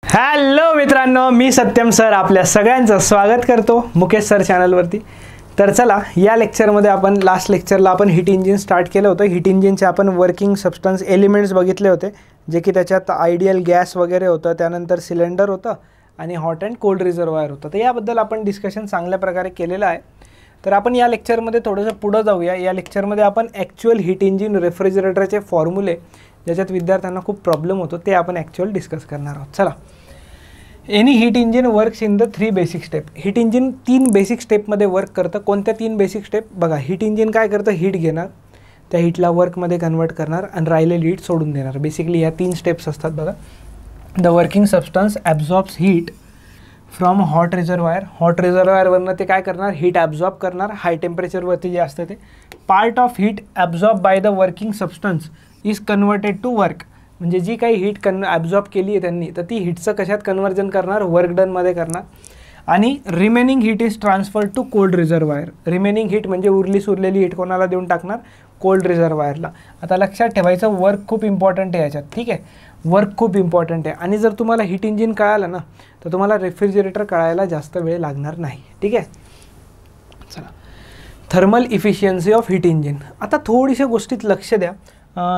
Hello मित्रांनो, मी Satyam sir आपल्या सगळ्यांचं स्वागत करतो मुकेश सर चॅनलवरती। तर चला, या लेक्चरमध्ये आपण लास्ट लेक्चरला आपण हीट इंजिन स्टार्ट केलं होतं। हीट इंजिनचे आपण वर्किंग सबस्टन्स एलिमेंट्स बघितले होते, जे की त्याच्यात आयडियल गॅस वगैरे होतं, त्यानंतर सिलेंडर होतं आणि हॉट अँड कोल्ड रिझर्वायर होतं। तर याबद्दल आपण डिस्कशन चांगल्या प्रकारे केलेलं आहे। तर आपण या लेक्चरमध्ये थोडंसं पुढं जाऊया। या लेक्चरमध्ये आपण ॲक्च्युअल हीट इंजिन रेफ्रिजरेटरचे फॉर्म्युले, ज्याच्यात विद्यार्थ्यांना खूप प्रॉब्लेम होतो, ते आपण ॲक्च्युअल डिस्कस करणार आहोत। चला, any heat engine works in the 3 basic step. Heat engine 3 basic स्टेपमध्ये वर्क करतं। कोणत्या 3 बेसिक स्टेप? बघा, हीट इंजिन काय करतं, हीट घेणार, त्या हीटला वर्कमध्ये कन्वर्ट करणार आणि राहिलेली हीट सोडून देणार। बेसिकली या 3 स्टेप्स असतात बघा। The working substance absorbs heat from hot reservoir. Hot रिझर्वायरवरनं ते काय करणार, हीट ॲब्झॉर्ब करणार। हाय टेम्परेचरवरती जे असतं ते part of heat absorbed by the working substance is converted to work. म्हणजे जी काही हीट ॲब्झॉर्ब केली आहे त्यांनी, तर ती हीटचं कशात कन्वर्जन करणार, वर्क डनमध्ये करणार। आणि remaining heat is transferred to cold reservoir. Remaining heat म्हणजे उरलेली हीट कोणाला देऊन टाकणार, कोल्ड रिझर्वायरला। आता लक्षात ठेवायचं, वर्क खूप इम्पॉर्टंट आहे याच्यात, ठीक आहे, वर्क खूप इम्पॉर्टंट आहे। आणि जर तुम्हाला हीट इंजिन कळालं ना, तर तुम्हाला रेफ्रिजरेटर कळायला जास्त वेळ लागणार नाही, ठीक आहे। चला, thermal efficiency of heat engine. आता थोडीशा गोष्टीत लक्ष द्या।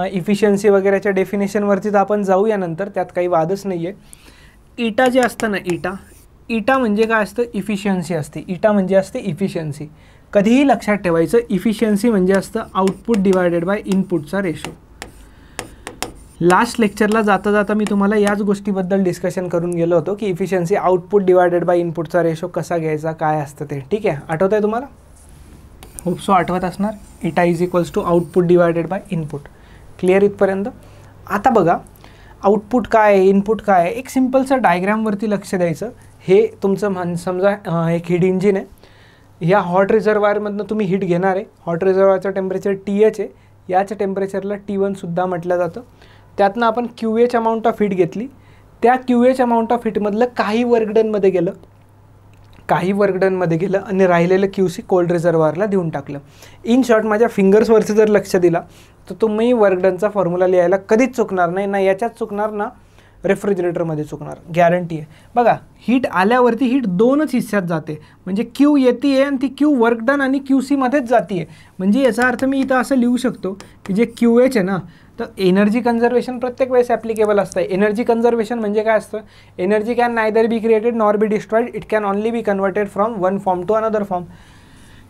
इफिशियन्सी वगैरेच्या डेफिनेशनवरती तर आपण जाऊया नंतर, त्यात काही वादच नाही आहे। इटा जे असतं ना, इटा म्हणजे काय असतं, इफिशियन्सी असते। इटा म्हणजे असते इफिशियन्सी। कधीही लक्षात ठेवायचं, इफिशियन्सी म्हणजे असतं आउटपुट डिवायडेड बाय इनपुटचा रेशो। लास्ट लेक्चरला जाता जाता मी तुम्हाला याच गोष्टीबद्दल डिस्कशन करून गेलो होतो की इफिशियन्सी आउटपुट डिवायडेड बाय इनपुटचा रेशो कसा घ्यायचा, काय असतं ते, ठीक आहे। आठवत आहे तुम्हाला? होप सो आठवत असणार। Eta is equals to output divided by input. Clear इथपर्यंत? आता बघा, आउटपुट काय आहे, इनपुट काय आहे, एक सिम्पलचं डायग्रामवरती लक्ष द्यायचं। हे तुमचं समजा एक हीट इंजिन आहे। ह्या हॉट रिझर्वायरमधनं तुम्ही हीट घेणार आहे। हॉट रिझर्वायरचं टेम्परेचर TH आहे, याच्या टेम्परेचरला T1 सुद्धा म्हटलं जातं। त्यातनं आपण QH अमाऊंट ऑफ हीट घेतली, त्या QH अमाऊंट ऑफ हीटमधलं काही वर्क डनमध्ये गेलं आणि राहिलेलं QC कोल्ड रिझर्वायरला देऊन टाकलं। इन शॉर्ट, माझ्या फिंगर्सवरती जर लक्ष दिला तर तुम्ही वर्क डनचा फॉर्म्युला लिहायला कधीच चुकणार नाही, ना याच्यात चुकणार ना रेफ्रिजरेटरमध्ये चुकणार, गॅरंटी आहे। बघा, हीट आल्यावरती हीट 2च हिस्स्यात जाते, म्हणजे Q येते आहे आणि ती Q वर्क डन आणि QC मध्येच जाते आहे। म्हणजे याचा अर्थ मी इथं असं लिहू शकतो की जे QH आहे ना, तर एनर्जी कन्झर्वेशन प्रत्येक वेळेस ॲप्लिकेबल असतं। एनर्जी कन्झर्वेशन म्हणजे काय असतं, energy can neither be created nor be destroyed, it can only be converted from one form to another form.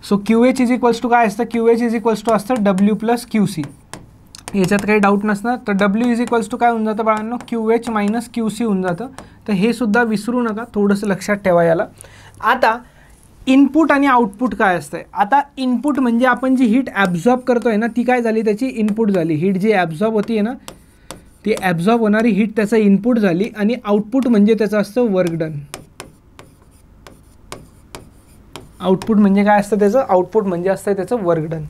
So QH is equals to काय असतं, QH इज इक्वल्स टू असतं W plus QC। याच्यात काही doubt नसणार। तर W is equals to काय होऊन जातं बाळांनो, QH मायनस QC होऊन जातं। तर हे सुद्धा विसरू नका, थोडंसं लक्षात ठेवा याला। आता इनपुट आणि आउटपुट काय असतंय? आता इनपुट म्हणजे आपण जी हीट ॲब्झॉर्ब करतोय ना, ती काय झाली, त्याची इनपुट झाली। हीट जी ॲब्झॉर्ब होती आहे ना, ती ॲब्झॉर्ब होणारी हीट त्याचं इनपुट झाली। आणि आउटपुट म्हणजे त्याचं असतं वर्क डन। आउटपुट म्हणजे काय असतं त्याचं, आउटपुट म्हणजे असतं त्याचं वर्क डन।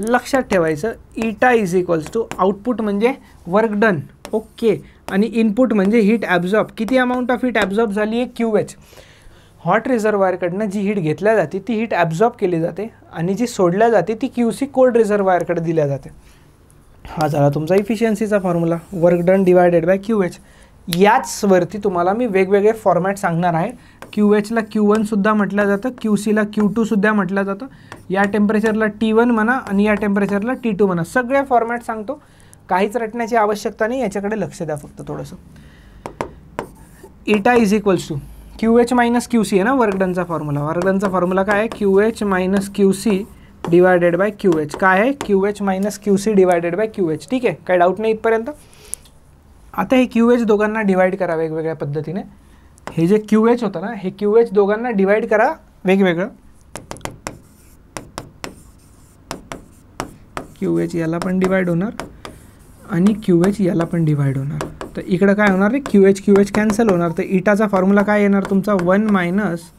लक्षात ठेवायचं, इटा इज इक्वल्स टू आउटपुट म्हणजे वर्क डन, ओके, आणि इनपुट म्हणजे हीट ॲब्झॉर्ब। किती अमाऊंट ऑफ हीट ॲब्झॉर्ब झाली आहे, QH। हॉट रिझर्वायरकडनं जी हीट घेतल्या जाते ती हीट ॲब्झॉर्ब केली जाते आणि जी सोडल्या जाते ती QC कोल्ड रिझर्वायरकडे दिल्या जाते। हा झाला तुमचा इफिशियन्सीचा formula, work done divided by QH। याचवरती तुम्हाला मी वेगवेगळे फॉर्मॅट सांगणार आहे। QHला Q1 सुद्धा म्हटलं जातं, QCला Q2 सुद्धा म्हटलं जातं, या टेम्परेचरला T1 म्हणा आणि या टेम्परेचरला T2 म्हणा। सगळे फॉर्मॅट सांगतो, काहीच रटण्याची आवश्यकता नाही, याच्याकडे लक्ष द्या फक्त थोडंसं। Eta is equals to QH minus QC आहे ना वर्क डनचा फॉर्म्युला। वर्क डनचा फॉर्म्युला काय आहे, QH minus QC divided by QH। काय आहे, QH minus QC divided by QH, ठीक आहे, काही डाऊट नाही इथपर्यंत? आता हे QH दोघांना डिवाइड करा वेगवेगळ्या पद्धतीने। हे जे QH होतं ना, हे QH दोघांना डिवाइड करा वेगवेगळं। QH याला पण डिवाइड होणार आणि QH याला पण डिवाइड होणार। तर इकडं काय होणार रे, QH कॅन्सल होणार। तर इटाचा फॉर्म्युला काय येणार तुमचा, 1 minus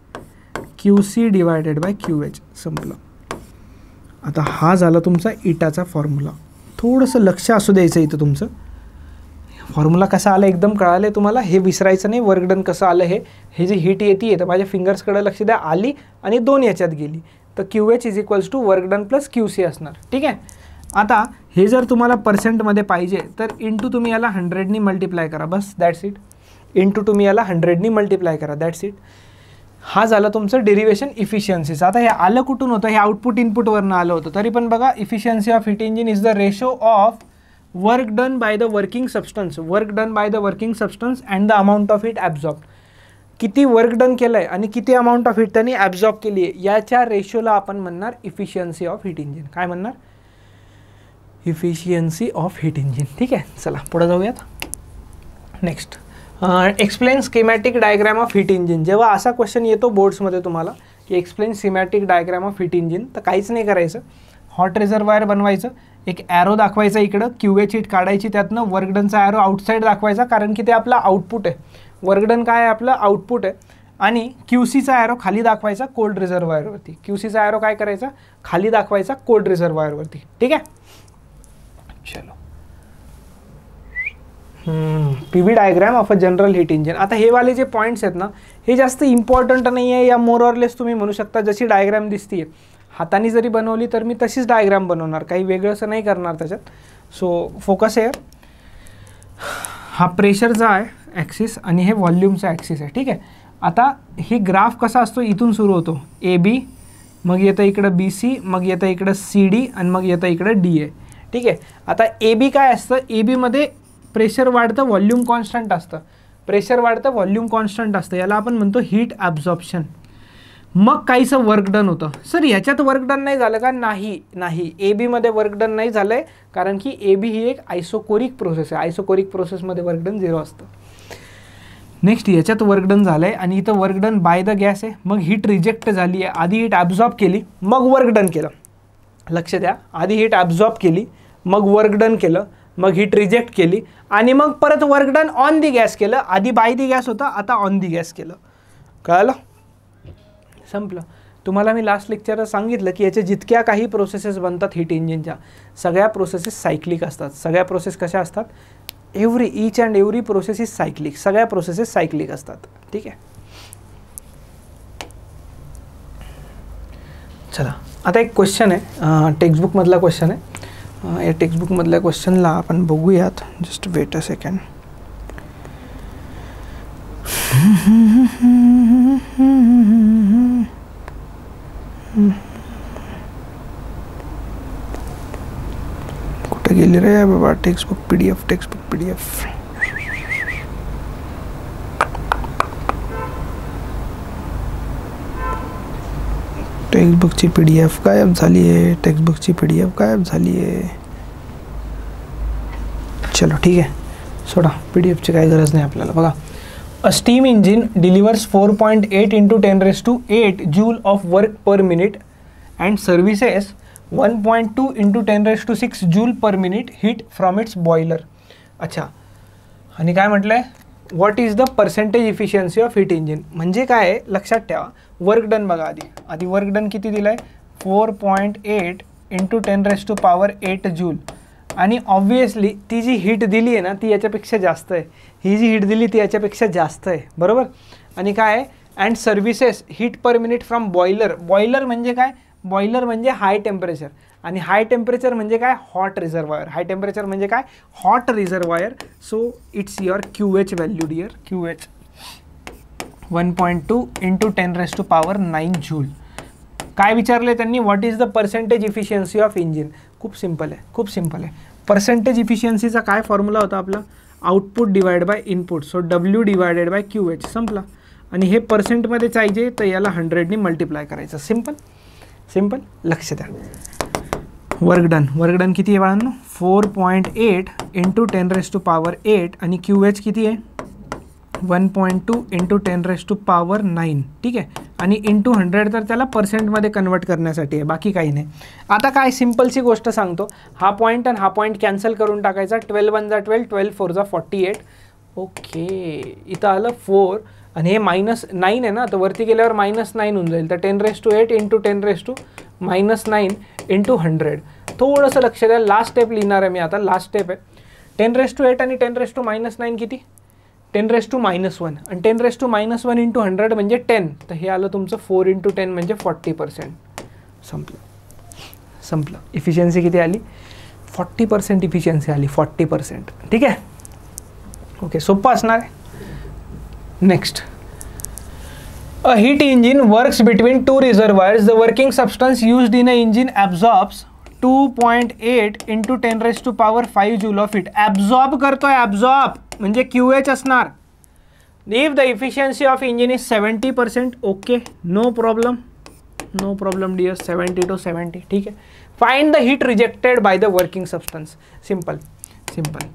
QC divided by QH, संपलं। आता हा झाला तुमचा इटाचा फॉर्म्युला। थोडंसं लक्ष असू द्यायचं इथं तुमचं। फॉर्म्युला कसा आला एकदम कळालं आहे तुम्हाला, हे विसरायचं नाही। वर्क डन कसं आलं, हे जी हीट येते तर माझ्या फिंगर्सकडे लक्ष द्या, आली आणि 2 याच्यात गेली, तर QH is equals to work done plus QC असणार, ठीक आहे। आता हे जर तुम्हाला पर्सेंटमध्ये पाहिजे तर इंटू तुम्ही याला 100ने मल्टिप्लाय करा, बस दॅट्स इट। इंटू तुम्ही याला 100नी मल्टिप्लाय करा, दॅट्स इट. हा झालं तुमचं डेरिवेशन इफिशियन्सीचं. आता हे आलं कुठून होतं, हे आउटपुट इनपुटवरनं आलं होतं. तरी पण बघा, efficiency of heat engine is the ratio of work done by the working substance, work done by the working substance and the amount of heat absorb. किती वर्क डन केलं आहे आणि किती अमाऊंट ऑफ हीट त्यांनी absorb केली आहे, याच्या रेशोला आपण म्हणणार इफिशियन्सी ऑफ हीट इंजिन. काय म्हणणार? Efficiency of heat engine. ठीक आहे, चला पुढे जाऊयात. Next, explain schematic diagram of heat engine. जेव्हा असा क्वेश्चन येतो बोर्ड्समध्ये तुम्हाला की explain schematic diagram of heat engine, तर काहीच नाही करायचं. हॉट रिझर्वायर बनवायचं, एक ॲरो दाखवायचा इकडं, QH हीट काढायची, त्यातनं वर्कडनचा ॲरो आउटसाईड दाखवायचा, कारण की ते आपला आउटपुट आहे. वर्कडन काय आहे? आपलं आउटपुट आहे. आणि QCचा ॲरो खाली दाखवायचा कोल्ड रिझर्वायरवरती. QCचा ॲरो काय करायचा? खाली दाखवायचा कोल्ड रिझर्वायरवरती. ठीक आहे, चलो. PV diagram of a general heat engine. आता हे वाले जे पॉईंट्स आहेत ना, हे जास्त इम्पॉर्टंट नाही आहे, या मोर ऑर लेस तुम्ही म्हणू शकता जशी डायग्राम दिसतीये हाताने जरी बनवली तर मी तशीच डायग्राम बनवणार, काही वेगळं असं नाही करणार त्याच्यात. सो फोकस आहे, हा प्रेशरचा आहे ॲक्सिस आणि हे व्हॉल्यूमचा ॲक्सिस आहे. ठीक आहे, आता ही ग्राफ कसा असतो, इथून सुरू होतो AB, मग येतं इकडं BC, मग येतं इकडं CD आणि मग येतं इकडं DA. ठीक आहे, आता AB काय असतं? ABमध्ये प्रेशर वाढतं, व्हॉल्यूम कॉन्स्टंट असतं. प्रेशर वाढतं, व्हॉल्यूम कॉन्स्टंट असतं, याला आपण म्हणतो हीट ॲब्झॉर्प्शन. मग काहीसं वर्क डन होतं. सर ह्याच्यात वर्क डन नाही झालं का? नाही, AB मध्ये वर्क डन नाही झालं आहे, कारण की AB ही एक आयसोकोरिक प्रोसेस आहे. आयसोकोरिक प्रोसेसमध्ये वर्क डन 0 असतं. नेक्स्ट, याच्यात वर्क डन झालं आहे आणि इथं work done by the gas आहे. मग हीट रिजेक्ट झाली आहे, आधी हीट ॲब्झॉर्ब केली, मग वर्क डन केलं. लक्ष द्या, आधी हीट ॲब्झॉर्ब केली, मग वर्क डन केलं, मग हीट रिजेक्ट केली आणि मग परत work done on the gas केलं. आधी बाय दी गॅस होता, आता ऑन दी गॅस केलं. कळलं? संपलं. तुम्हाला मी लास्ट लेक्चरला सांगितलं की याच्या जितक्या काही प्रोसेसेस बनतात हीट इंजिनच्या, सगळ्या प्रोसेसेस सायक्लिक असतात. सगळ्या प्रोसेस कशा असतात? Each and every process is cyclic. सगळ्या प्रोसेसेस सायक्लिक असतात. ठीक आहे, चला. आता एक क्वेश्चन आहे, टेक्स्टबुकमधला क्वेश्चन आहे. या टेक्स्टबुकमधल्या क्वेश्चनला आपण बघूयात. Just weight a second. कुठे गेली रे बाबा textbook PDF? Textbook PDF टेक्स्टबुकची PDF गायब झाली आहे. टेक्स्टबुकची PDF गायब झाली आहे. चलो ठीक आहे, सोडा, PDFची काही गरज नाही आपल्याला. बघा, a steam engine delivers 4.8 × 10⁸ joule of work per minute and services 1.2 × 10⁶ joule per minute heat from its boiler. अच्छा, आणि काय म्हटलं आहे? What is the percentage efficiency of heat engine. म्हणजे काय आहे? लक्षात ठेवा, वर्क डन बघा, आधी वर्क डन किती दिलं आहे? 4.8 × 10⁸ जूल. आणि ऑब्वियसली ती जी हीट दिली आहे ना, ती याच्यापेक्षा जास्त आहे. ही जी हीट दिली ती याच्यापेक्षा जास्त आहे, बरोबर. आणि काय आहे? And services heat per minute from boiler. Boiler म्हणजे काय? बॉयलर म्हणजे हाय टेम्परेचर, आणि हाय टेम्परेचर म्हणजे काय? Hot reservoir. हाय टेम्परेचर म्हणजे काय? Hot reservoir. So it's your QH value dear. QH 1.2 × 10⁹ joule. काय विचारले त्यांनी? What is the percentage efficiency of engine. खूप सिम्पल आहे, खूप सिम्पल आहे. पर्सेंटेज इफिशियन्सीचा काय फॉर्म्युला होता आपला? Output divide by input. So W divided by QH. संपला. आणि हे पर्सेंटमध्ये पाहिजे तर याला 100नी मल्टिप्लाय करायचं. Simple simple. लक्ष द्या, वर्क डन किती आहे बाळांनो? 4.8 × 10⁸ आणि QH किती आहे? 1.2 × 10⁹. ठीक आहे, आणि इंटू 100 तर त्याला पर्सेंटमध्ये कन्वर्ट करण्यासाठी आहे, बाकी काही नाही. आता काय सिम्पलची गोष्ट सांगतो, हा पॉईंट आणि हा पॉईंट कॅन्सल करून टाकायचा. 12 × 1 = 12, 12 × 4 = 48. ओके, इथं आलं 4 आणि हे -9 आहे ना, तर वरती गेल्यावर -9 होऊन जाईल. तर 10⁸ × 10⁻9 × 100. थोडंसं लक्ष द्या, लास्ट स्टेप लिहिणार आहे मी आता. लास्ट स्टेप आहे 10⁸ आणि 10⁻9 किती? 10⁻1 आणि 10⁻1 × 100 म्हणजे 10. तर हे आलं तुमचं 4 × 10 म्हणजे 40%. संपलं. इफिशियन्सी किती आली? 40% इफिशियन्सी आली. 40%. ठीक आहे, ओके, सोपं असणार आहे. Next, a heat engine works between two reservoirs. The working substance used in a engine absorbs 2.8 into 10 raised to power 5 joule of heat. Absorb करतोय, absorb म्हणजे QH असणार. If the efficiency of engine is 70%, okay, no problem, no problem dear, 70 to 70, ठीक है. Find the heat rejected by the working substance. Simple, simple.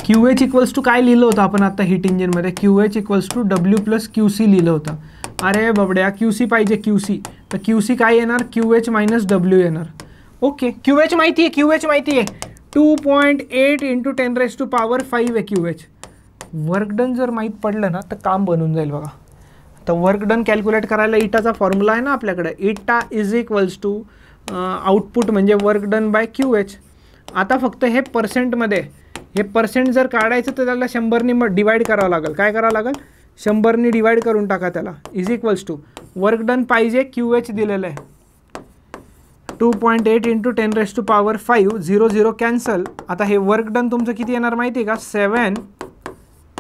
QH equals to काय लिहिलं होतं आपण आता हीट इंजिनमध्ये? QH equals to W plus QC लिहिलं होतं. अरे बाबड्या, QC पाहिजे, QC. तर QC काय येणार? QH मायनस W येणार. ओके, QH माहिती आहे, QH माहिती आहे. 2.8 इंटू 10 रेज टू पॉवर 5 आहे QH. वर्क डन जर माहीत पडलं ना तर काम बनून जाईल बघा. तर वर्क डन कॅल्क्युलेट करायला इटाचा फॉर्म्युला आहे ना आपल्याकडे. इटा इज इक्वल्स टू आउटपुट म्हणजे वर्क डन बाय QH. आता फक्त हे पर्सेंटमध्ये, हे पर्सेंट जर काढायचं तर त्याला 100नी मग डिवाइड करावं लागेल. काय करावं लागेल? 100नी डिवाइड करून टाका त्याला. Is equals to work done पाहिजे, QH दिलेलं आहे 2.8 into 10 raise to power 5. 0 0 cancel. आता हे वर्क डन तुमचं किती येणार माहिती आहे का? 7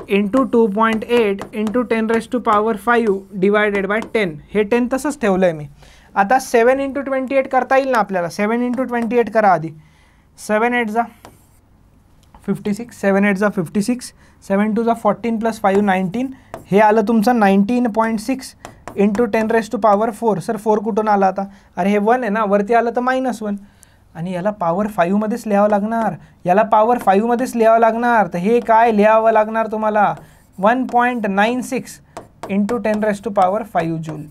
into 2.8 into 10 raise to power 5 divided by 10. हे 10 तसंच ठेवलं आहे मी. आता 7 इंटू 28 करता येईल ना आपल्याला? 7 इंटू 28 करा आधी. 7 8 जा 56, 7 8 जा 56, 7 2 जा 14 प्लस 5 19. हे आलं तुमचं 19.6 into 10 raise to power 4. Sir 4 कुठून आला आता? अरे हे 1 आहे ना, वरती आलं तर -1. आणि याला पॉवर 5 मध्येच लिहावं लागणार, याला पॉवर 5 मध्येच लिहावं लागणार. तर हे काय लिहावं लागणार तुम्हाला? 1.96 into 10 raise to power 5 joule.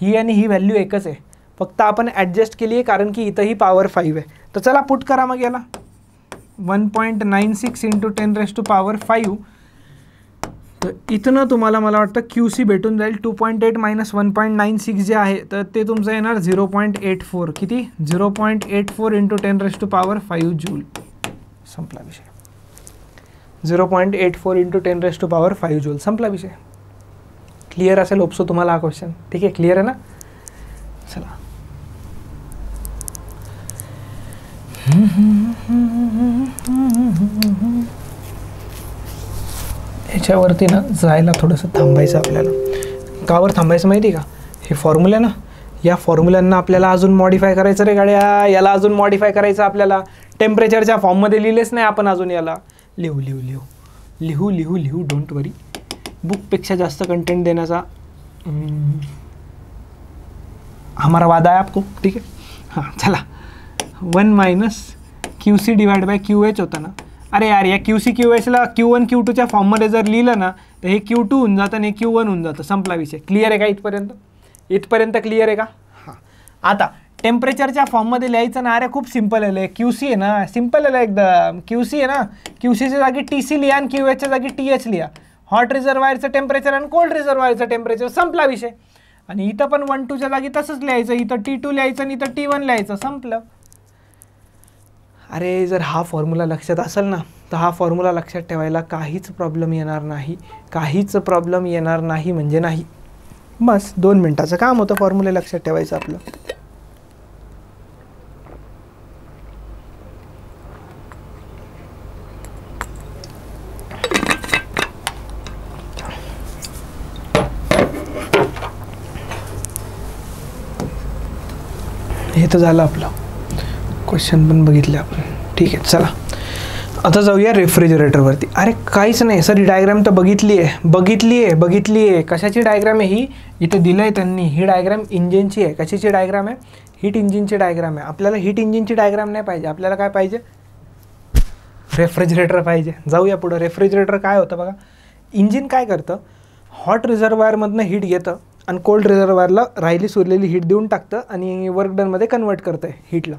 ही आणि ही व्हॅल्यू एकच आहे, फक्त आपण ॲडजस्ट केली आहे कारण की इथंही पॉवर 5 आहे. तर चला पुट करा मग याला. 1.96 इंटू 10 रेज टू पॉवर 5. तर इथनं तुम्हाला मला वाटतं QC भेटून जाईल. 2.8 मायनस 1.96 जे आहे तर ते तुमचं येणार 0.84. किती? 0.84 into 10 raise to power 5 joule. संपला विषय. 0.84 into 10 raise to power 5 joule. संपला विषय. क्लिअर असेल होप्सो तुम्हाला हा क्वेश्चन. ठीक आहे, क्लिअर आहे ना? चला ह्याच्यावरती ना जायला थोडंसं थांबायचं आपल्याला. कावर थांबायचं माहिती आहे का? हे फॉर्म्युला ना, या फॉर्म्युल्यांना आपल्याला अजून मॉडिफाय करायचं रे गाड्या. याला अजून मॉडिफाय करायचं आपल्याला. टेम्परेचरच्या फॉर्ममध्ये लिहिलेच नाही आपण अजून. याला लिहू लिहू लिहू लिहू लिहू लिहू डोंट वरी. बुकपेक्षा जास्त कंटेंट देण्याचा हमारा वादा है आपको. ठीक है, हां चला. 1 minus QC divide by QH होता ना. अरे यार, या QC QHला Q1 Q2च्या फॉर्ममध्ये जर लिहिलं ना तर हे Q2 होऊन जातं आणि Q1 होऊन जातं. संपला विषय. क्लिअर आहे का इथपर्यंत? इथपर्यंत क्लिअर आहे का? हां. आता टेम्परेचरच्या फॉर्ममध्ये लिहायचं ना. अरे खूप सिम्पल आहे. QC आहे ना, सिम्पल आहे एकदम. QC आहे ना, QCच्या जागी TC लिहा आणि QHच्या जागी TH लिहा. हॉट रिझर्वायरचं टेम्परेचर आणि कोल्ड रिझर्वायरचं टेम्परेचर. संपला विषय. आणि इथं पण 1 2च्या जागी तसंच लिहायचं. इथं T2 लिहायचं आणि इथं T1 लिहायचं. संपलं. अरे जर हा फॉर्म्युला लक्षात असेल ना तर हा फॉर्म्युला लक्षात ठेवायला काहीच प्रॉब्लेम येणार नाही. काहीच प्रॉब्लेम येणार नाही म्हणजे नाही. बस 2 मिनटाचं काम होतं फॉर्म्युला लक्षात ठेवायचं आपलं. हे तर झालं आपलं. क्वेश्चन पण बघितले आपण. ठीक आहे, चला आता जाऊया रेफ्रिजरेटरवरती. अरे काहीच नाही सर, ही डायग्राम तर बघितली आहे. कशाची डायग्राम आहे ही? इथं दिलं आहे त्यांनी. ही डायग्राम इंजिनची आहे. कशाची डायग्राम आहे? हीट इंजिनची डायग्राम आहे. आपल्याला हीट इंजिनची डायग्राम नाही पाहिजे. आपल्याला काय पाहिजे? रेफ्रिजरेटर पाहिजे. जाऊया पुढं. रेफ्रिजरेटर काय होतं बघा. इंजिन काय करतं? हॉट रिझर्वायरमधनं हीट घेतं आणि कोल्ड रिझर्वायरला राहिली सुरलेली हीट देऊन टाकतं आणि वर्क डनमध्ये कन्वर्ट करतं हीटला.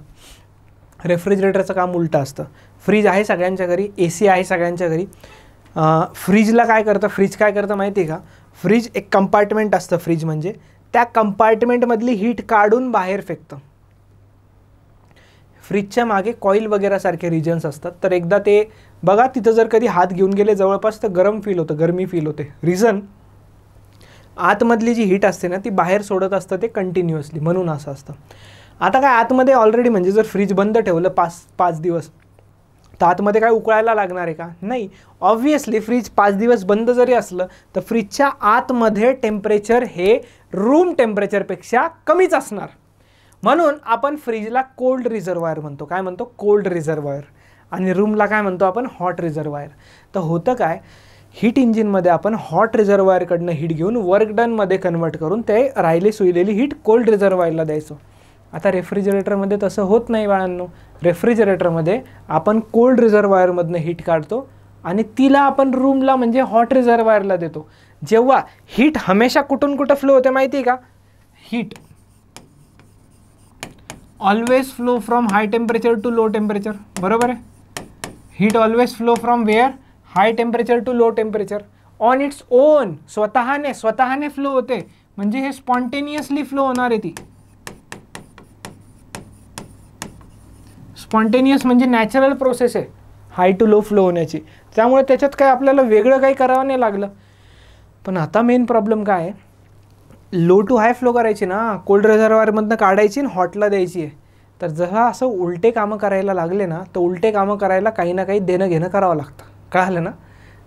रेफ्रिजरेटरचं काम उलटं असतं. फ्रीज आहे सगळ्यांच्या घरी, AC आहे सगळ्यांच्या घरी. फ्रीजला काय करतं? फ्रीज काय करतं माहिती आहे का? फ्रीज एक कंपार्टमेंट असतं. फ्रीज म्हणजे त्या कंपार्टमेंटमधली हीट काढून बाहेर फेकतं. फ्रीजच्या मागे कॉईल वगैरे सारखे रिजन्स असतात. तर एकदा ते बघा, तिथं जर कधी हात घेऊन गेले जवळपास तर गरमी फील होते. रिझन आतमधली जी हीट असते ना ती बाहेर सोडत असतं ते कंटिन्युअसली, म्हणून असं असतं. आता काय आतमध्ये ऑलरेडी म्हणजे जर फ्रीज बंद ठेवलं 5 दिवस तर आतमध्ये काय उकळायला लागणार आहे का? नाही. ऑब्व्हियसली फ्रीज 5 दिवस बंद जरी असलं तर फ्रीजच्या आतमध्ये टेम्परेचर हे रूम टेम्परेचरपेक्षा कमीच असणार. म्हणून आपण फ्रीजला कोल्ड रिझर्वायर म्हणतो. काय म्हणतो? Cold reservoir. आणि रूमला काय म्हणतो आपण? Hot reservoir. तर होतं काय, हीट इंजिनमध्ये आपण हॉट रिझर्वायरकडनं हीट घेऊन वर्क डनमध्ये कन्वर्ट करून ते राहिली सुईलेली हीट कोल्ड रिझर्वायरला द्यायचो. आता रेफ्रिजरेटरमध्ये तसं होत नाही बाळांनो. रेफ्रिजरेटरमध्ये आपण कोल्ड रिझर्वायरमधनं हीट काढतो आणि तिला आपण रूमला म्हणजे हॉट रिझर्वायरला देतो. जेव्हा हीट हमेशा कुठून कुठं फ्लो होते माहिती आहे का? Heat always flow from high temperature to low temperature. बरोबर आहे. Heat always flow from where? High temperature to low temperature. On its own, स्वतःने फ्लो होते. म्हणजे हे स्पॉन्टेनियसली फ्लो होणार आहे. ती स्पॉन्टेनियस म्हणजे नॅचरल प्रोसेस आहे हाय टू लो फ्लो होण्याची. त्यामुळे त्याच्यात काय आपल्याला वेगळं काही करावं नाही लागलं. पण आता मेन प्रॉब्लेम काय आहे, लो टू हाय फ्लो करायची ना, कोल्ड रिझर्वायरमधनं काढायची आणि हॉटला द्यायची आहे. तर जसं असं उलटे कामं करायला लागले ना, तर उलटे कामं करायला काही ना काही देणं घेणं करावं लागतं. कळालं ना?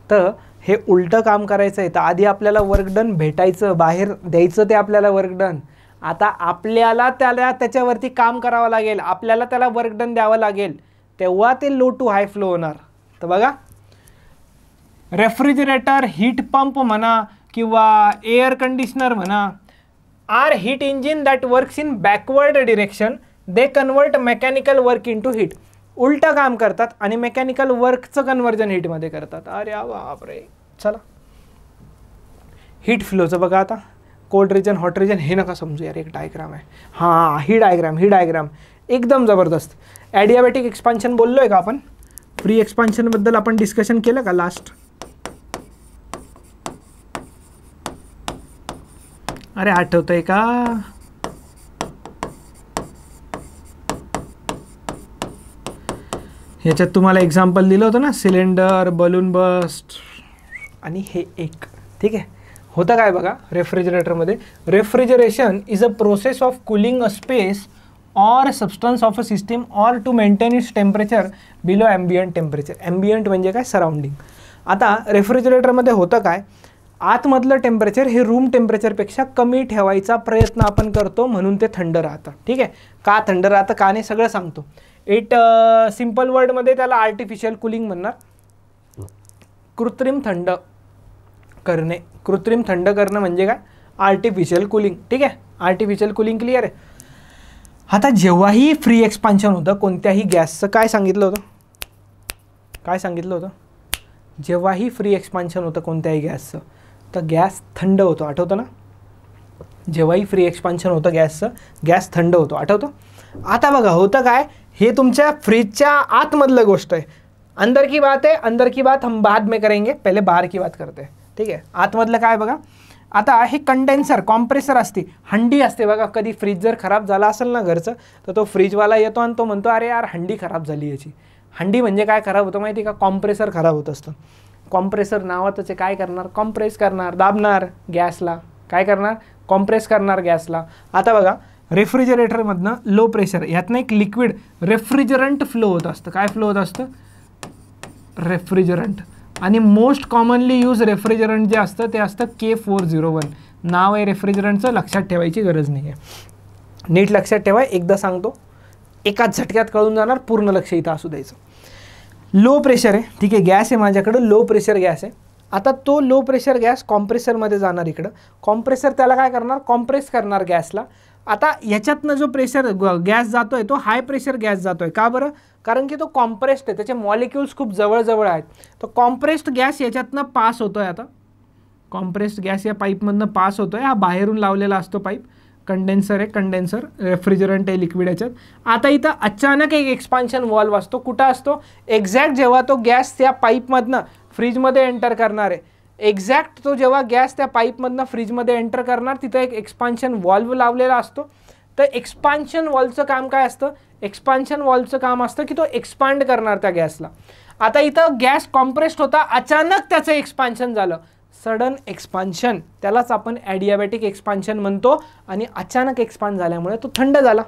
तर हे उलटं काम करायचं आहे तर आधी आपल्याला वर्क डन भेटायचं, बाहेर द्यायचं ते आपल्याला वर्क डन. आता आपल्याला त्याच्यावरती काम करावं लागेल, आपल्याला त्याला वर्क डन द्यावं लागेल, तेव्हा ते लो टू हाय फ्लो होणार. तर बघा, रेफ्रिजरेटर, हीट पंप म्हणा किंवा एअर कंडिशनर म्हणा, are heat engine that works in backward direction. They convert mechanical work into heat. उलटं काम करतात आणि मेकॅनिकल वर्कचं कन्वर्जन हीटमध्ये करतात. अरे बापरे. चला, हीट फ्लोचं बघा. आता कोल्ड रिजन, हॉट रिजन हे नका समजू यार, एक डायग्राम आहे. हां, ही डायग्राम एकदम जबरदस्त. ॲडियाबॅटिक एक्सपान्शन बोललो आहे का आपण? फ्री एक्सपान्शनबद्दल आपण डिस्कशन केलं का लास्ट? अरे आठवतंय का? ह्याच्यात तुम्हाला एक्झाम्पल दिलं होतं ना, सिलेंडर, बलून बस्ट आणि हे एक. ठीक आहे. होतं काय बघा, रेफ्रिजरेटरमध्ये refrigeration is a process of cooling a space or substance of a system or to maintain its temperature below ambient temperature. Ambient म्हणजे काय? सराउंडिंग. आता रेफ्रिजरेटरमध्ये होतं काय, आतमधलं टेम्परेचर हे रूम टेम्परेचरपेक्षा कमी ठेवायचा प्रयत्न आपण करतो, म्हणून ते थंड राहतं. ठीक आहे. का थंड राहतं, का नाही, सगळं सांगतो. इट सिम्पल वर्डमध्ये त्याला आर्टिफिशियल कूलिंग म्हणणार. कृत्रिम थंड करणे. कृत्रिम थंड करणं म्हणजे काय? Artificial cooling. ठीक आहे. आर्टिफिशियल कूलिंग क्लिअर आहे. आता जेव्हाही फ्री एक्सपान्शन होतं कोणत्याही गॅसचं, काय सांगितलं होतं? जेव्हाही फ्री एक्सपान्शन होतं कोणत्याही गॅसचं तर गॅस थंड होतो. आठवतं ना? जेव्हाही फ्री एक्सपान्शन होतं गॅसचं, गॅस थंड होतो. आठवतं? आता बघा होतं काय, हे तुमच्या फ्रीजच्या आतमधलं गोष्ट आहे. अंदर की बात हम बाद में करेंगे, पहले बाहर की बात करते हैं. ठीक आहे. आतमधलं काय बघा, आता हे कंडेन्सर, कॉम्प्रेसर असते, हंडी असते बघा. कधी फ्रीज जर खराब झाला असेल ना घरचं, तर तो फ्रीजवाला येतो आणि तो म्हणतो अरे यार हंडी खराब झाली याची. हंडी म्हणजे काय खराब होतं माहिती का? कॉम्प्रेसर खराब होत असतं. कॉम्प्रेसर नावातच आहे. काय करणार? कॉम्प्रेस करणार, दाबणार गॅसला. काय करणार? कॉम्प्रेस करणार गॅसला. आता बघा, रेफ्रिजरेटरमधनं लो प्रेशर, ह्यातनं एक लिक्विड रेफ्रिजरंट फ्लो होत असतं. काय फ्लो होत असतं? रेफ्रिजरंट. आणि मोस्ट कॉमनली यूज रेफ्रिजरंट जे असतं ते असतं K401. नाव आहे रेफ्रिजरंटचं, लक्षात ठेवायची गरज नाही आहे. नीट लक्षात ठेवा, एकदा सांगतो, एकाच झटक्यात कळून जाणार. पूर्ण लक्ष इथं असू द्यायचं. लो प्रेशर आहे. ठीक आहे. गॅस आहे माझ्याकडं, लो प्रेशर गॅस आहे. आता तो लो प्रेशर गॅस कॉम्प्रेसरमध्ये जाणार. इकडं कॉम्प्रेसर त्याला काय करणार? कॉम्प्रेस करणार गॅसला. आता याच्यातनं जो प्रेशर गॅस जातो आहे तो हाय प्रेशर गॅस जातो आहे. का बरं? कारण की तो कॉम्प्रेस्ड आहे, त्याचे मॉलिक्युल्स खूप जवळ आहेत. तो कॉम्प्रेस्ड गॅस याच्यातनं पास होतो आहे. आता कॉम्प्रेस्ड गॅस या पाईपमधनं पास होतो आहे. हा बाहेरून लावलेला असतो पाईप. कंडेन्सर आहे, कंडेन्सर. रेफ्रिजरंट आहे लिक्विड याच्यात. आता इथं अचानक एक एक्सपान्शन वॉल्व असतो. कुठं असतो? एक्झॅक्ट जेव्हा तो गॅस त्या पाईपमधनं फ्रीजमध्ये एंटर करणार आहे, एक्झॅक्ट तो जेव्हा गॅस त्या पाईपमधनं फ्रीजमध्ये एंटर करणार, तिथं एक एक्सपान्शन वॉल्व लावलेला असतो. तर एक्सपान्शन वॉल्वचं काम काय असतं? एक्सपान्शन वॉल्वचं काम असतं की तो एक्सपांड करणार त्या गॅसला. आता इथं गॅस कॉम्प्रेस्ड होता, अचानक त्याचं एक्सपान्शन झालं. सडन एक्सपान्शन, त्यालाच आपण ॲडियाबॅटिक एक्सपान्शन म्हणतो. आणि अचानक एक्सपांड झाल्यामुळे तो थंड झाला.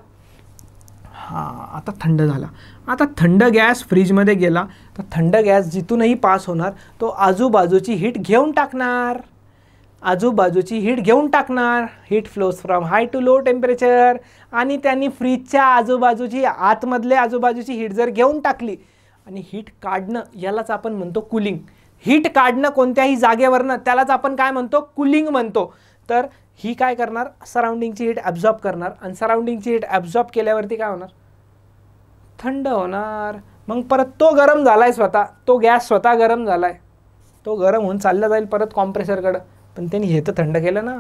हां, आता थंड झाला. आता थंड गॅस फ्रीजमध्ये गेला तर थंड गॅस जिथूनही पास होणार तो आजूबाजूची हीट घेऊन टाकणार. आजूबाजूची हीट घेऊन टाकणार. Heat flows from high to low temperature. आणि त्यांनी फ्रीजच्या आजूबाजूची आजूबाजूची हीट जर घेऊन टाकली आणि हीट काढणं यालाच आपण म्हणतो कूलिंग. हीट काढणं कोणत्याही जागेवरनं त्यालाच आपण काय म्हणतो, कूलिंग म्हणतो. तर ही काय करणार, सराउंडिंगची हीट ॲब्झॉर्ब करणार आणि सराउंडिंगची हीट ॲब्झॉर्ब केल्यावरती काय होणार, थंड होणार. मग परत तो गरम झाला आहे स्वतः, तो गॅस स्वतः गरम झाला आहे, तो गरम होऊन चालला जाईल परत कॉम्प्रेसरकडं. पण त्यांनी हे तर थंड केलं ना,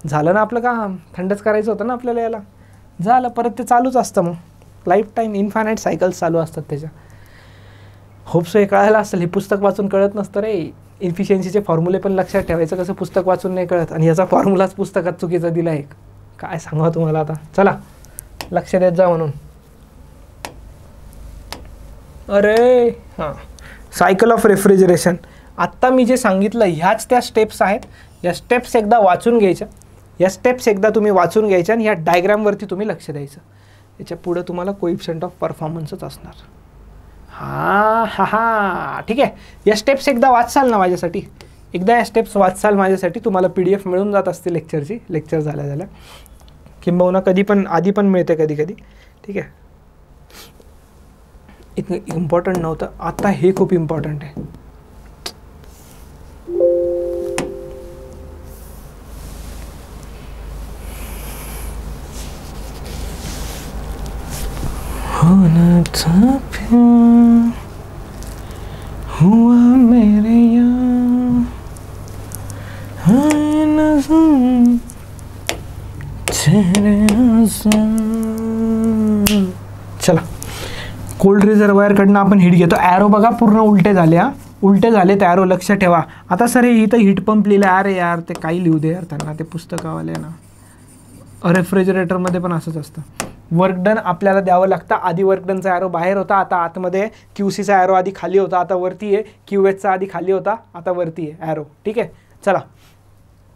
झालं ना आपलं काम. थंडच करायचं होतं ना आपल्याला याला, झालं. परत ते चालूच असतं. मग लाईफ टाईम इन्फायनाईट सायकल्स चालू असतात त्याच्या. होप्सो हे कळायला असेल. हे पुस्तक वाचून कळत नसतं रे. इफिशियन्सीचे फॉर्म्युले पण लक्षात ठेवायचं, कसं पुस्तक वाचून नाही कळत. आणि याचा फॉर्म्युलाच पुस्तकात चुकीचा दिला आहे. काय सांगा तुम्हाला आता. चला लक्ष देत जा म्हणून. अरे हां, सायकल ऑफ रेफ्रिजरेशन. आत्ता मी जे सांगितलं ह्याच त्या स्टेप्स आहेत. या स्टेप्स एकदा वाचून घ्यायच्या. या स्टेप्स एकदा तुम्ही वाचून घ्यायच्या आणि ह्या डायग्रामवरती तुम्ही लक्ष द्यायचं. याच्या पुढं तुम्हाला कोएफिशियंट ऑफ परफॉर्मन्सच असणार. हां हां हां, ठीक आहे. या स्टेप्स एकदा वाचाल ना माझ्यासाठी, एकदा या स्टेप्स वाचाल माझ्यासाठी. तुम्हाला PDF मिळून जात असते लेक्चरची. लेक्चर झाल्या किंबहुना कधी पण आधी पण मिळते कधी कधी. ठीक आहे, इतकं इम्पॉर्टंट नव्हतं, आता हे खूप इम्पॉर्टंट आहे. होना था प्यार हुआ मेरे यार, हाय नज़र तेरे आँसू. चला, कोल्ड रिझर्वायरकडनं आपण हीट घेतो. ॲरो बघा पूर्ण उलटे झाले. उलटे झालेत ॲरो, लक्ष ठेवा. आता सर हे इथं हीट पंप लिहिलं. अरे यार ते काही लिहू दे यार त्यांना, ते पुस्तकावाले ना. रेफ्रिजरेटरमध्ये पण असंच असतं. वर्कडन आपल्याला द्यावं लागतं. आधी वर्कडनचा ॲरो बाहेर होता, आता आतमध्ये QCचा ॲरो आधी खाली होता, आता वरती आहे. QHचा आधी खाली होता, आता वरती आहे ॲरो. ठीक आहे, चला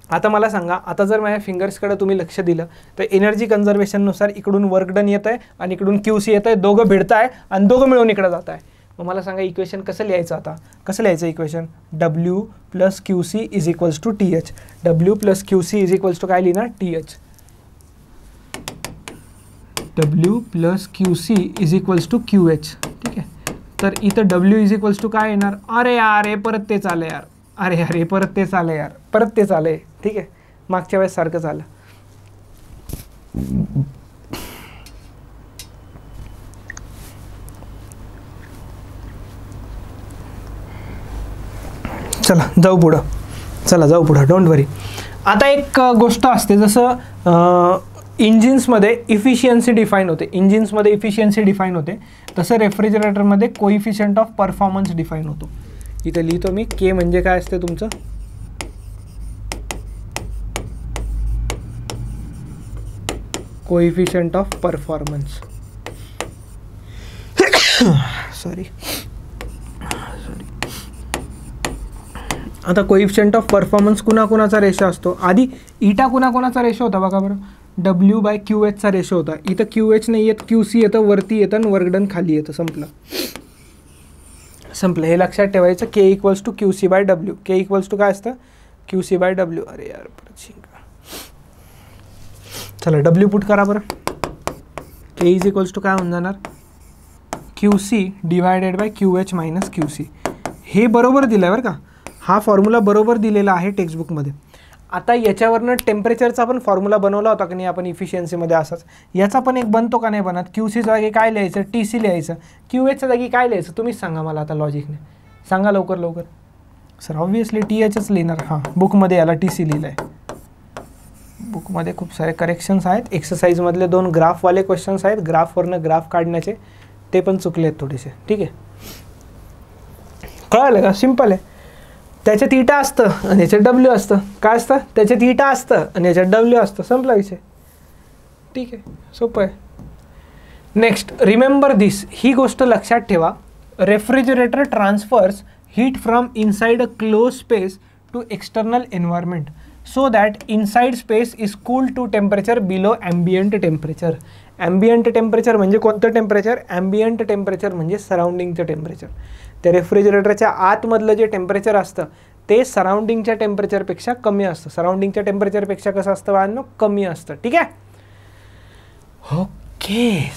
आता मला सांगा. आता जर माझ्या फिंगर्सकडे तुम्ही लक्ष दिलं तर एनर्जी कन्झर्वेशननुसार इकडून वर्कडन येत आहे आणि इकडून QC येत आहे. दोघं भिडत आहे आणि दोघं मिळून इकडं जात आहे. मग मला सांगा इक्वेशन कसं लिहायचं. आता कसं लिहायचं equation, W + QC = TH. W + QC = काय लिहिणार, TH. W + QC = QH. ठीक आहे, तर इथं W = काय येणार. अरे यार हे परत तेच आलं यार. अरे यार हे परत तेच आलं यार. परत तेच आलं आहे. ठीक आहे, मागच्या वेळेस सारखंच आलं. चला जाऊ पुढं. चला जाऊ पुढं, डोंट वरी. आता एक गोष्ट असते, जसं इंजिन्समध्ये इफिशियन्सी डिफाईन होते. इंजिन्समध्ये इफिशियन्सी डिफाईन होते, तसं रेफ्रिजरेटरमध्ये कोइफिशियंट ऑफ परफॉर्मन्स डिफाईन होतो. इथं लिहितो मी. K म्हणजे काय असते तुमचं, कोइफिशियंट ऑफ परफॉर्मन्स. सॉरी. आता कोइफिशियंट ऑफ परफॉर्मन्स कुणाकुणाचा रेशो असतो. आधी इटा कुणाकुणाचा रेशो होता बघा बरं, W/QH चा रेशो होता. इथं QH नाही येत, QC येतं, वरती येतं आणि वर्कडन खाली येतं. संपलं. हे लक्षात ठेवायचं. K = QC/W. K = काय असतं, QC/W. अरे यार परत शिंका. चला W पुट करा बरं. K = काय होऊन जाणार, QC/QH - QC. हे बरोबर दिलं आहे बरं का. हा फॉर्म्युला बरोबर दिलेला आहे टेक्स्टबुकमध्ये. आता याच्यावरनं टेम्परेचरचा पण फॉर्म्युला बनवला होता की नाही आपण इफिशियन्सीमध्ये असाच. याचा पण एक बनतो का नाही बनत. QCच्या जागी काय लिहायचं, TC लिहायचं. QHच्या जागी काय लिहायचं तुम्हीच सांगा मला आता लॉजिकने. सांगा लवकर लवकर. सर ऑब्व्हियसली THच लिहिणार. हां, बुकमध्ये याला TC लिहिलं आहे. बुकमध्ये खूप सारे करेक्शन्स आहेत. एक्सरसाइजमधले 2 ग्राफवाले क्वेश्चन्स आहेत. ग्राफवरनं ग्राफ काढण्याचे, ते पण चुकले आहेत थोडेसे. ठीक आहे, कळलं का, सिम्पल आहे. त्याच्यात इटा असतं आणि याच्यात W असतं. काय असतं, त्याच्यात इटा असतं आणि याच्यात W असतं. संपला विषय. ठीक आहे, सोपं आहे. नेक्स्ट, रिमेंबर दिस. ही गोष्ट लक्षात ठेवा. Refrigerator transfers heat from inside a close space to external environment so that inside space is cooled to temperature below ambient temperature. Ambient temperature म्हणजे कोणतं टेम्परेचर? ॲम्बियंट टेम्परेचर म्हणजे सराउंडिंगचं टेम्परेचर. त्या रेफ्रिजरेटरच्या आतमधलं जे टेम्परेचर असतं ते सराउंडिंगच्या टेम्परेचरपेक्षा कमी असतं. सराउंडिंगच्या टेम्परेचरपेक्षा कसं असतं बाळांनो? कमी असतं. ठीक आहे. ओके.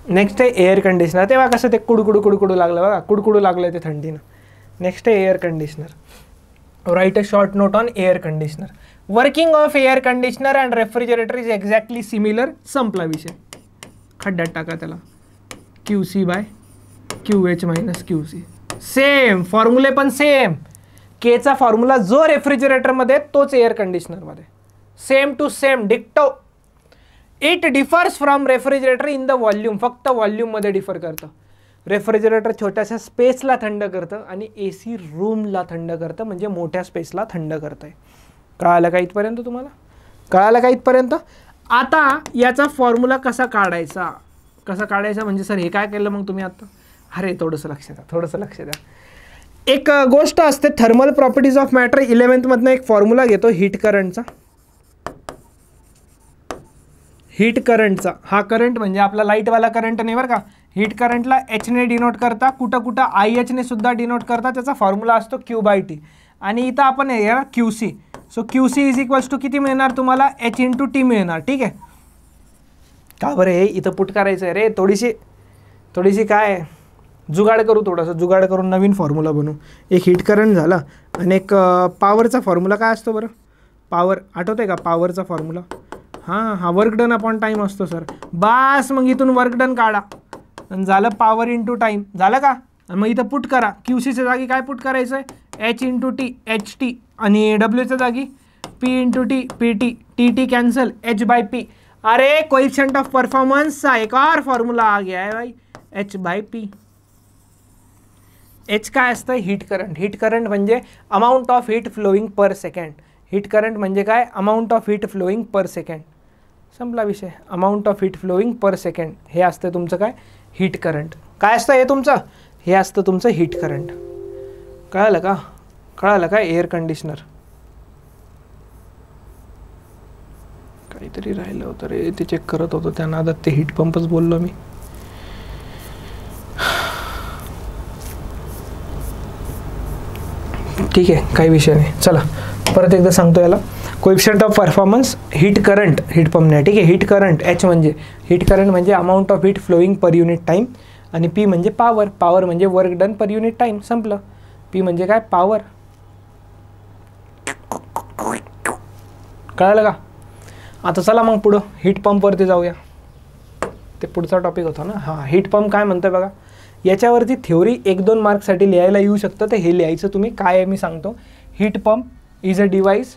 नेक्स्ट आहे एअर कंडिशनर. तेव्हा कसं ते कुडकुडू लागलं बघा, कुडकुडू लागलं ते थंडीनं. नेक्स्ट आहे air conditioner. Write a short note on air conditioner. Working of air conditioner and refrigerator is exactly similar. संपला विषय. खड्ड्यात टाका त्याला. QC by QH minus QC. Same फॉर्म्युले पण सेम. केचा फॉर्म्युला जो रेफ्रिजरेटरमध्ये तोच एअर कंडिशनरमध्ये. सेम टू सेम डिक्टो. It differs from refrigerator in the volume. फक्त व्हॉल्यूममध्ये डिफर करतं. रेफ्रिजरेटर छोट्याशा स्पेसला थंड करतं आणि AC रूमला थंड करतं, म्हणजे मोठ्या स्पेसला थंड करतं आहे. कळालं का इथपर्यंत तुम्हाला? कळालं का इथपर्यंत? आता याचा फॉर्म्युला कसा काढायचा? कसा काढायचा म्हणजे सर हे काय केलं मग तुम्ही आता? अरे थोडंसं लक्ष द्या, थोडंसं लक्ष द्या. एक गोष्ट असते thermal properties of matter. 11th एक फॉर्म्युला घेतो हीट करंटचा. हीट करंटचा हा करंट म्हणजे आपला लाईटवाला करंट नाही बरं का. हीट करंटला Hने डिनोट करता, कुठं कुठं IHने सुद्धा डिनोट करता. त्याचा फॉर्म्युला असतो Q/T. आणि इथं आपण येणार QC. So QC is equals to किती मिळणार तुम्हाला? H/T मिळणार. ठीक आहे. का बरं हे इथं पुट करायचं आहे रे? थोडीशी काय जुगाड करू, थोडंसं जुगाड करून नवीन फॉर्म्युला बनवू. एक हीट करंट झाला आणि एक पॉवरचा फॉर्म्युला काय असतो बरं? पॉवर आठवतं आहे का? पॉवरचा फॉर्म्युला हा वर्क डन अपॉन टाईम असतो सर. बास मग इथून वर्क डन काढा आणि झालं पॉवर इंटू टाईम. झालं का? मग इथं पुट करा. QCच्या जागी काय पुट करायचं आहे? H/T HT आणि Wच्या जागी P/T PT. TT cancel, H/P. अरे कोएफिशिएंट ऑफ परफॉर्मेंसचा एक और फॉर्म्युला आ गया है भाई, H/P. H काय असतं? Heat current. हीट करंट म्हणजे amount of heat flowing per second. Heat current म्हणजे काय? Amount of heat flowing per second. संपला विषय. Amount of heat flowing per second हे असतं तुमचं काय? Heat current. काय असतं हे तुमचं? हे असतं तुमचं हीट करंट. कळालं का? कळालं का? Air conditioner. काहीतरी राहिलं होतं रे, ते चेक करत होतो त्या नादात ते हीट पंपच बोललो मी. ठीक आहे, काही विषय नाही. चला परत एकदा सांगतो याला. Coefficient of performance heat current, heat pump नाही. ठीक आहे. हीट करंट H म्हणजे हीट करंट म्हणजे amount of heat flowing per unit time. आणि P म्हणजे पॉवर. पॉवर म्हणजे work done per unit time. संपलं. P म्हणजे काय? पॉवर. कळालं का? आता चला मग पुढं हीट पंपवरती जाऊया. ते पुढचा टॉपिक होता ना. हां, हीट पंप काय म्हणतोय बघा. याच्यावरती थ्योरी 1-2 मार्क्ससाठी लिहायला येऊ शकतं, तर हे लिहायचं तुम्ही. काय आहे मी सांगतो. Heat pump is a device.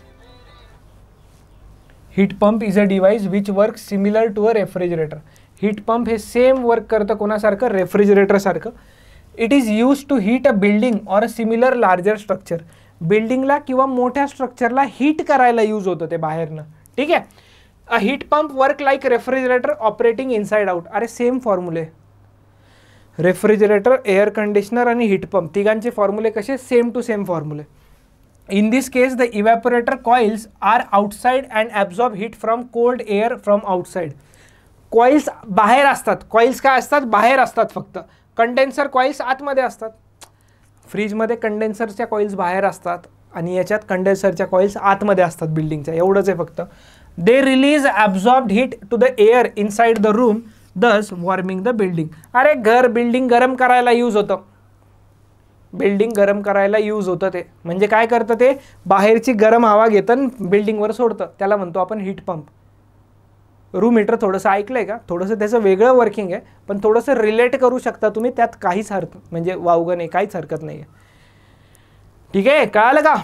Heat pump is a device which work similar to a refrigerator. Heat pump हे सेम वर्क करतं कोणासारखं? रेफ्रिजरेटरसारखं. It is use to heat a building or a similar larger structure. बिल्डिंगला किंवा मोठ्या स्ट्रक्चरला heat करायला use होतं ते बाहेरनं. ठीक आहे. A heat pump work like refrigerator operating inside out. अरे सेम फॉर्म्युले. रेफ्रिजरेटर, एअर कंडिशनर आणि हीट पंप तिघांचे फॉर्म्युले कसे? सेम टू सेम फॉर्म्युले. In this case, the evaporator coils are outside and absorb heat from cold air from outside. Coils बाहेर असतात. Coils काय असतात? बाहेर असतात फक्त. कंडेन्सर कॉइल्स आतमध्ये असतात. फ्रीजमध्ये कंडेन्सरच्या कॉइल्स बाहेर असतात आणि याच्यात कंडेन्सरच्या कॉइल्स आतमध्ये असतात बिल्डिंगच्या. एवढंच आहे फक्त. They release absorbed heat to the air inside the room, thus warming the building. अरे बिल्डिंग गरम करायला यूज होतं. बिल्डिंग गरम करायला यूज होतं ते. म्हणजे काय करतं ते? बाहेरची गरम हवा घेतं बिल्डिंगवर सोडतं. त्याला म्हणतो आपण हीट पंप. रूम हीटर थोडंसं ऐकलंय का? थोडंसं त्याचं वेगळं वर्किंग आहे, पण थोडंसं रिलेट करू शकता तुम्ही. त्यात काहीच म्हणजे वावगं नाही, काहीच हरकत नाही आहे. ठीक आहे. कळालं का?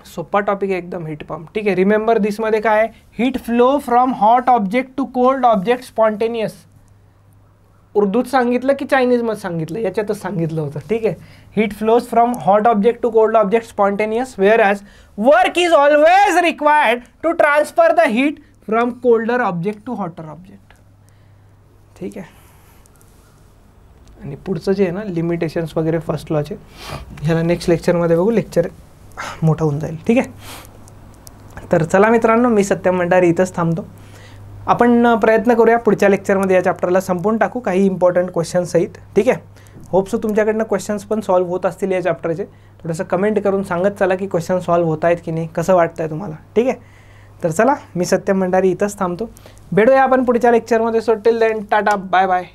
सोपा टॉपिक आहे एकदम हीट पंप. ठीक आहे. रिमेंबर दिसमध्ये काय आहे? Heat flow from hot object to cold object spontaneous. उर्दूत सांगितलं की चायनीजमध्ये सांगितलं? याच्यातच सांगितलं होतं. ठीक आहे. Heat flows from hot object to cold object spontaneous, whereas work is always required to transfer the heat from colder object to hotter object. ठीक आहे. आणि पुढचं जे आहे ना लिमिटेशन्स वगैरे फर्स्ट लॉचे, ह्याला नेक्स्ट लेक्चरमध्ये बघू. लेक्चर मोठं होऊन जाईल. ठीक आहे. तर चला मित्रांनो, मी सत्यम भंडारी इथंच थांबतो. आपण प्रयत्न करूया पुढच्या लेक्चरमध्ये या चॅप्टरला संपवून टाकू काही इम्पॉर्टंट क्वेश्चन्स सहित. ठीक आहे. होप सो तुमच्याकडनं क्वेश्चन्स पण सॉल्व्ह होत असतील या चॅप्टरचे. थोडंसं कमेंट करून सांगत चला की क्वेश्चन सॉल्व्ह होत आहेत की नाही, कसं वाटतं आहे तुम्हाला. ठीक आहे. तर चला मी सत्यम भंडारी इथंच थांबतो. भेटूया आपण पुढच्या लेक्चरमध्ये. So till then tata bye bye.